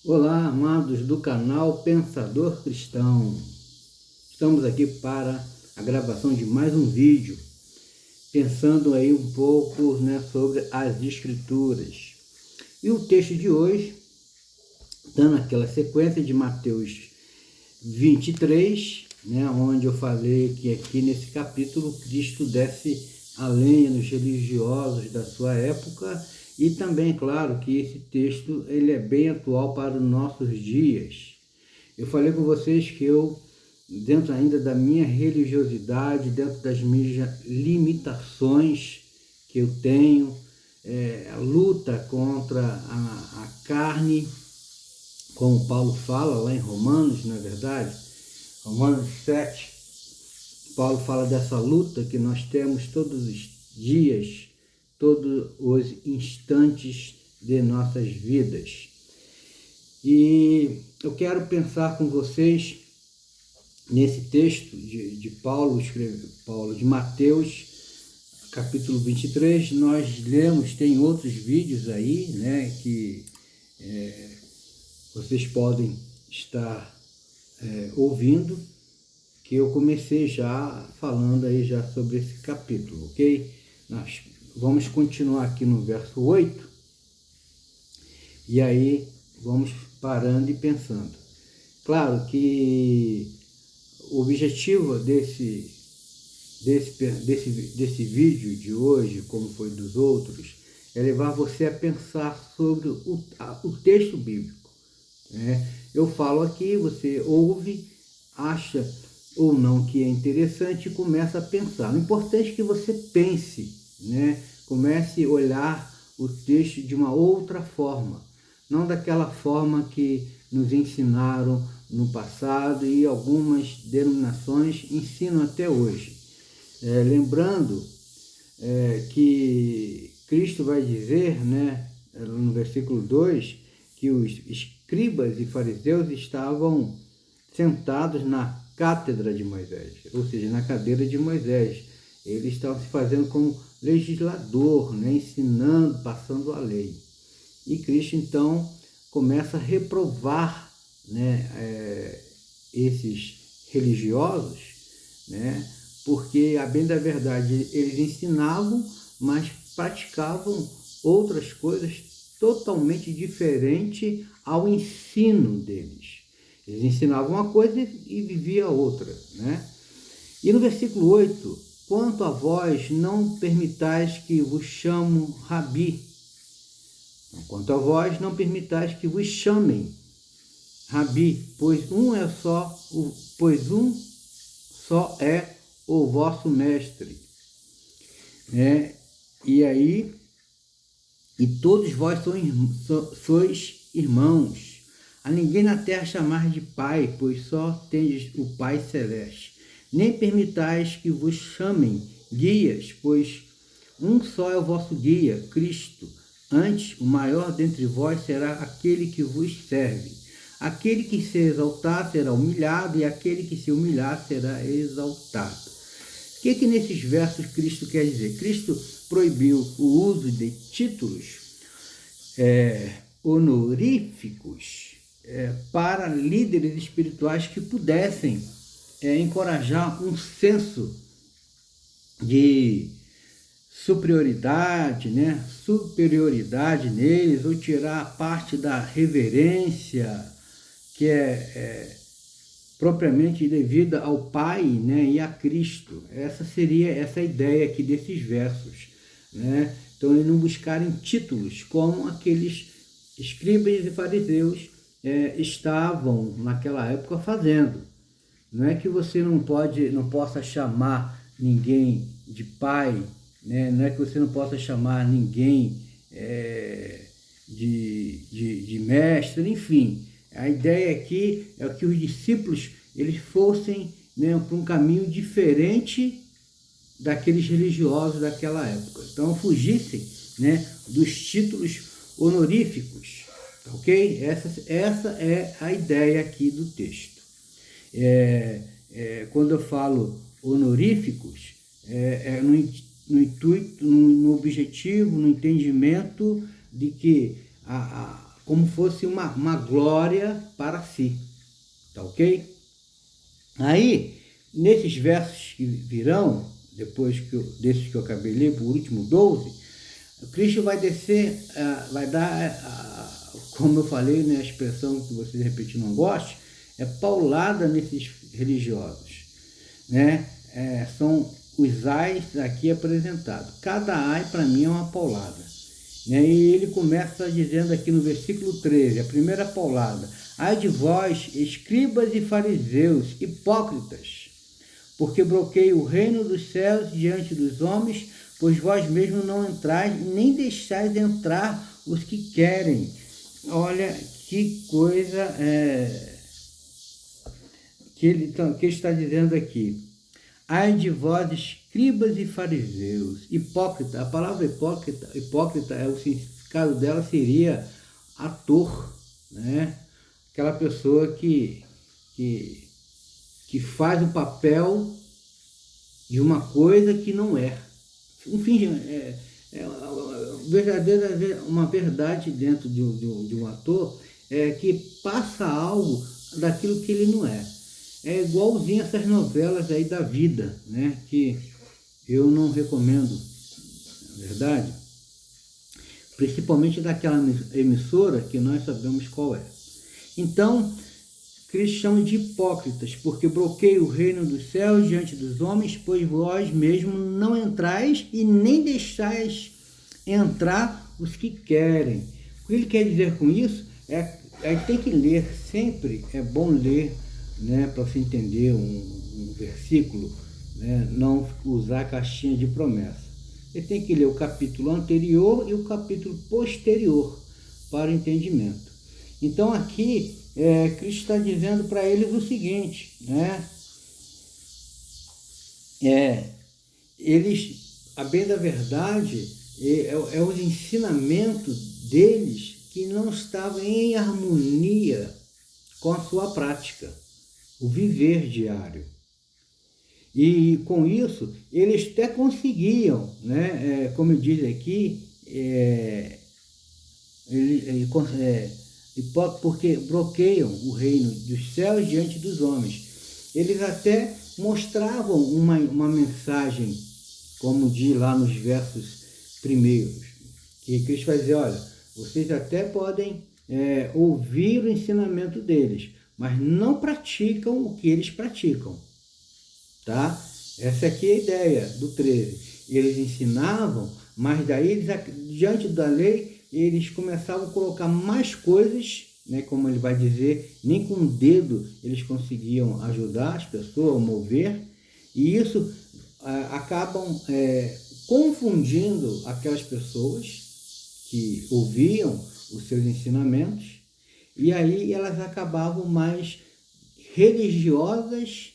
Olá, amados do canal Pensador Cristão. Estamos aqui para a gravação de mais um vídeo, pensando aí um pouco, sobre as Escrituras. E o texto de hoje, dando aquela sequência de Mateus 23, onde eu falei que aqui nesse capítulo Cristo desce a lenha nos religiosos da sua época. E também, claro, que esse texto ele é bem atual para os nossos dias. Eu falei com vocês que eu, dentro ainda da minha religiosidade, dentro das minhas limitações que eu tenho, a luta contra a carne, como Paulo fala lá em Romanos, não é verdade? Romanos 7, Paulo fala dessa luta que nós temos todos os dias, todos os instantes de nossas vidas. E eu quero pensar com vocês nesse texto de Paulo, de Mateus, capítulo 23, nós lemos, tem outros vídeos aí, que vocês podem estar ouvindo, que eu comecei já falando aí já sobre esse capítulo, ok? Nós vamos continuar aqui no verso 8, e aí vamos parando e pensando. Claro que o objetivo desse vídeo de hoje, como foi dos outros, é levar você a pensar sobre o texto bíblico. Eu falo aqui, você ouve, acha ou não que é interessante e começa a pensar. O importante é que você pense, comece a olhar o texto de uma outra forma, não daquela forma que nos ensinaram no passado e algumas denominações ensinam até hoje. Lembrando que Cristo vai dizer, no versículo 2, que os escribas e fariseus estavam sentados na cátedra de Moisés, ou seja, na cadeira de Moisés. Eles estavam se fazendo como legislador, ensinando, passando a lei. E Cristo, então, começa a reprovar esses religiosos, porque, a bem da verdade, eles ensinavam, mas praticavam outras coisas totalmente diferentes ao ensino deles. Eles ensinavam uma coisa e viviam outra, E no versículo 8, quanto a vós, não permitais que vos chamo Rabi. Quanto a vós, não permitais que vos chamem Rabi, pois um só é o vosso mestre. E todos vós sois irmãos. A ninguém na terra chamar de pai, pois só tendes o Pai Celeste. Nem permitais que vos chamem guias, pois um só é o vosso guia, Cristo. Antes, o maior dentre vós será aquele que vos serve. Aquele que se exaltar será humilhado, e aquele que se humilhar será exaltado. O que nesses versos Cristo quer dizer? Cristo proibiu o uso de títulos honoríficos para líderes espirituais que pudessem encorajar um senso de superioridade neles, ou tirar a parte da reverência que é propriamente devida ao Pai, e a Cristo. Essa seria essa ideia aqui desses versos, Então, eles não buscarem títulos como aqueles escribas e fariseus estavam naquela época fazendo. Não é que você não possa chamar ninguém de pai, não é que você não possa chamar ninguém de mestre, enfim. A ideia aqui é que os discípulos eles fossem para um caminho diferente daqueles religiosos daquela época. Então, fugissem dos títulos honoríficos, ok? Essa é a ideia aqui do texto. Quando eu falo honoríficos, no intuito, no objetivo, no entendimento de que como fosse uma glória para si, tá ok? Aí, nesses versos que virão, depois desses que eu acabei de ler, por último 12, o Cristo vai descer, vai dar, como eu falei, né, a expressão que você de repente não goste, é paulada nesses religiosos, né? São os ais aqui apresentados. Cada ai para mim é uma paulada, né? E ele começa dizendo aqui no versículo 13, a primeira paulada: ai de vós, escribas e fariseus, hipócritas, porque bloqueia o reino dos céus diante dos homens, pois vós mesmos não entrais, nem deixais entrar os que querem. Olha que coisa que ele está dizendo aqui. Ai de vós, escribas e fariseus, hipócrita. A palavra hipócrita, o significado dela seria ator, né? Aquela pessoa que faz o papel de uma coisa que não é. Enfim, uma verdade dentro de um ator que passa algo daquilo que ele não é. É igualzinho essas novelas aí da vida, né? Que eu não recomendo, na verdade, principalmente daquela emissora que nós sabemos qual é. Então, Cristo chama de hipócritas, porque bloqueia o reino dos céus diante dos homens, pois vós mesmos não entrais e nem deixais entrar os que querem. O que ele quer dizer com isso tem que ler, sempre é bom ler, né, para se entender um versículo, né, não usar caixinha de promessa. Ele tem que ler o capítulo anterior e o capítulo posterior para o entendimento. Então aqui Cristo está dizendo para eles o seguinte, né? Eles, a bem da verdade, os ensinamentos deles que não estavam em harmonia com a sua prática, o viver diário. E com isso, eles até conseguiam, né? Como diz aqui, porque bloqueiam o reino dos céus diante dos homens. Eles até mostravam uma mensagem, como diz lá nos versos primeiros, que Cristo vai dizer, olha, vocês até podem ouvir o ensinamento deles, mas não praticam o que eles praticam, tá? Essa aqui é a ideia do 13. Eles ensinavam, mas daí, diante da lei, eles começavam a colocar mais coisas, né, como ele vai dizer, nem com o dedo eles conseguiam ajudar as pessoas a mover, e isso acabam confundindo aquelas pessoas que ouviam os seus ensinamentos, e aí elas acabavam mais religiosas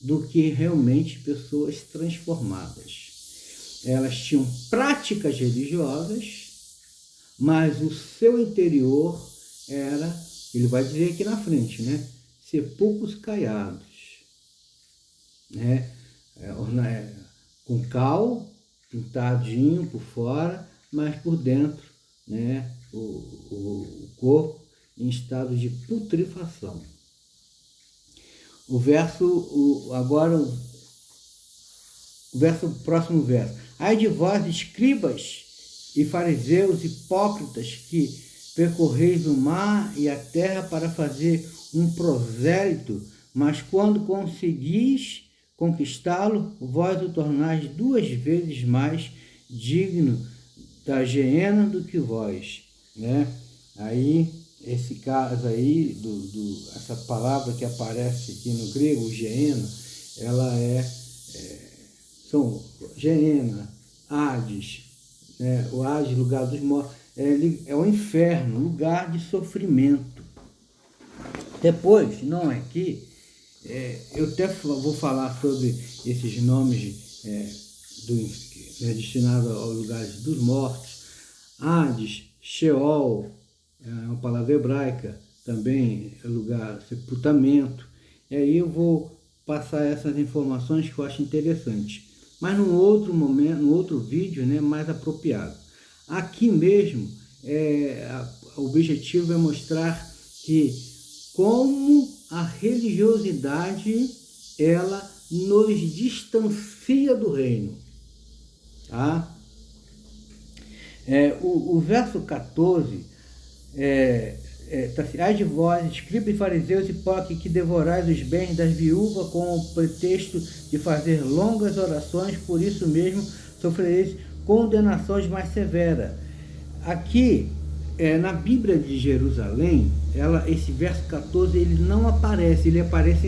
do que realmente pessoas transformadas. Elas tinham práticas religiosas, mas o seu interior era, ele vai dizer aqui na frente, né? Sepulcros caiados, né? Com cal, pintadinho por fora, mas por dentro, né? O corpo em estado de putrefação. Próximo verso. Ai de vós, escribas e fariseus hipócritas, que percorreis o mar e a terra para fazer um prosélito, mas quando conseguis conquistá-lo, vós o tornais 2 vezes mais digno da geena do que vós, né? Aí, esse caso aí, essa palavra que aparece aqui no grego, geena, ela são geena, Hades, o Hades, lugar dos mortos, é o inferno, lugar de sofrimento. Depois, não aqui, eu até vou falar sobre esses nomes destinados aos lugares dos mortos. Hades, Sheol, é uma palavra hebraica, também é lugar de sepultamento. E aí eu vou passar essas informações que eu acho interessantes, mas num outro momento, num outro vídeo, né, mais apropriado. Aqui mesmo, o objetivo é mostrar que como a religiosidade, ela nos distancia do reino. Tá? O verso 14, ai de vós, escribas e fariseus hipócritas, que devorais os bens das viúvas com o pretexto de fazer longas orações, por isso mesmo sofrereis condenações mais severas. Aqui, na Bíblia de Jerusalém, esse verso 14 ele não aparece, ele aparece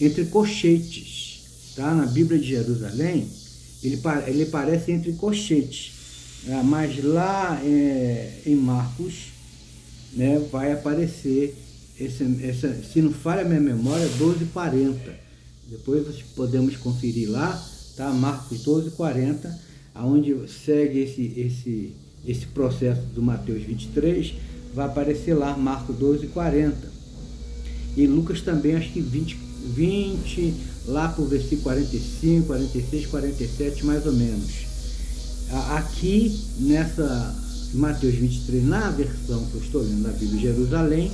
entre colchetes, tá? Na Bíblia de Jerusalém, ele aparece entre colchetes, mas lá em Marcos, né, vai aparecer, se não falha a minha memória, 12:40. Depois podemos conferir lá, tá? Marcos 12:40, aonde segue esse processo do Mateus 23, vai aparecer lá Marcos 12:40. E Lucas também, acho que 20 lá para o versículo 45, 46, 47, mais ou menos. Aqui, nessa Mateus 23, na versão que eu estou lendo da Bíblia de Jerusalém,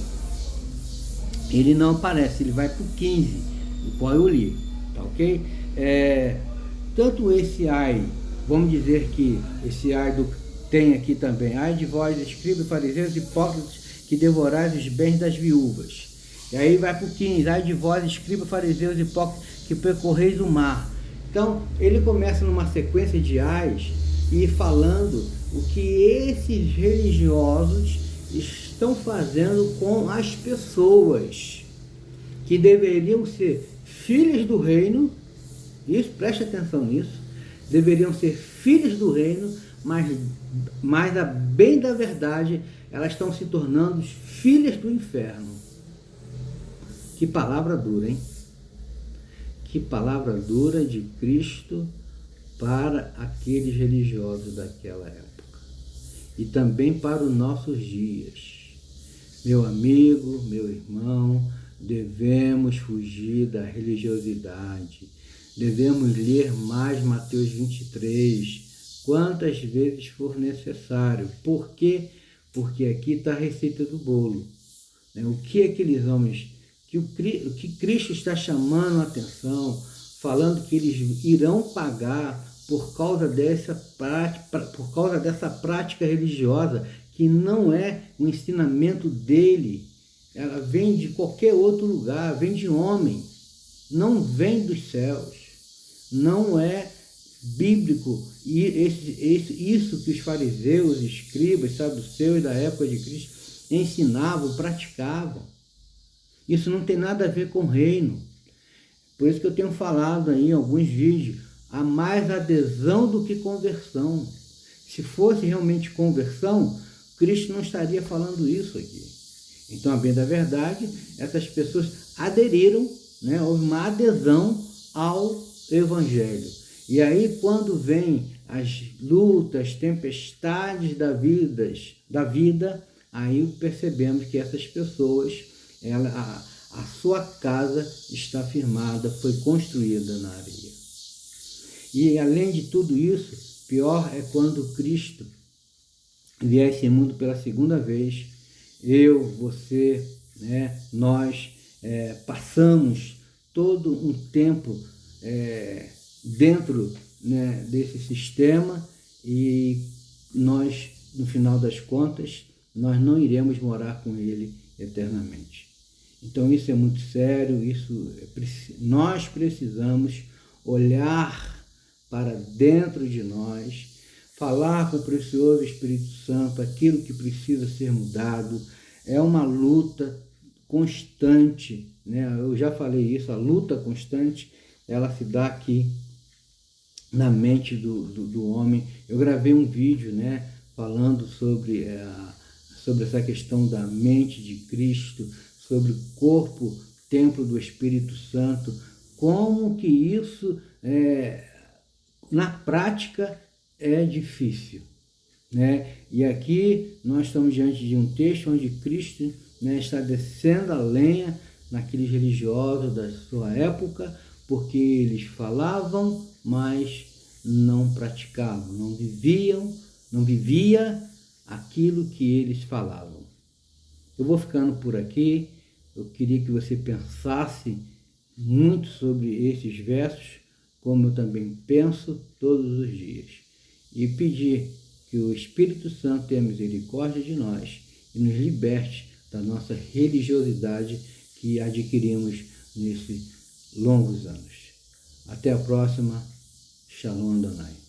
ele não aparece, ele vai para o 15, o qual eu li, tá ok? Tanto esse ai, vamos dizer que esse ai tem aqui também, ai de vós, escribas, fariseus, hipócritas, que devorais os bens das viúvas. E aí vai para o 15, ai de vós, escribas, fariseus, hipócritas, que percorreis o mar. Então, ele começa numa sequência de ais e falando o que esses religiosos estão fazendo com as pessoas que deveriam ser filhas do reino. Isso, preste atenção nisso. Deveriam ser filhas do reino, mas a bem da verdade, elas estão se tornando filhas do inferno. Que palavra dura, hein? Que palavra dura de Cristo para aqueles religiosos daquela época. E também para os nossos dias. Meu amigo, meu irmão, devemos fugir da religiosidade. Devemos ler mais Mateus 23, quantas vezes for necessário. Por quê? Porque aqui está a receita do bolo. O que aqueles homens, o que Cristo está chamando a atenção, falando que eles irão pagar por causa dessa prática religiosa, que não é o ensinamento dele, ela vem de qualquer outro lugar, vem de homem, não vem dos céus, não é bíblico. E isso que os fariseus, escribas, saduceus da época de Cristo ensinavam, praticavam, isso não tem nada a ver com o reino. Por isso que eu tenho falado aí em alguns vídeos, há mais adesão do que conversão. Se fosse realmente conversão, Cristo não estaria falando isso aqui. Então, a bem da verdade, essas pessoas aderiram, né? Houve uma adesão ao Evangelho. E aí, quando vem as lutas, tempestades da vida, aí percebemos que essas pessoas, a sua casa está firmada, foi construída na areia. E além de tudo isso, pior é quando Cristo vier a esse mundo pela segunda vez. Eu, você, né, nós passamos todo um tempo dentro, né, desse sistema, e nós, no final das contas, nós não iremos morar com ele eternamente. Então isso é muito sério, nós precisamos olhar para dentro de nós, falar com o precioso Espírito Santo aquilo que precisa ser mudado. É uma luta constante, né? Eu já falei isso, a luta constante, ela se dá aqui na mente do homem. Eu gravei um vídeo, né, falando sobre essa questão da mente de Cristo, sobre o corpo, templo do Espírito Santo, como que isso na prática é difícil, né? E aqui nós estamos diante de um texto onde Cristo, né, está descendo a lenha naqueles religiosos da sua época, porque eles falavam, mas não praticavam, não viviam não vivia aquilo que eles falavam. Eu vou ficando por aqui. Eu queria que você pensasse muito sobre esses versos, como eu também penso todos os dias, e pedir que o Espírito Santo tenha misericórdia de nós e nos liberte da nossa religiosidade que adquirimos nesses longos anos. Até a próxima. Shalom Adonai.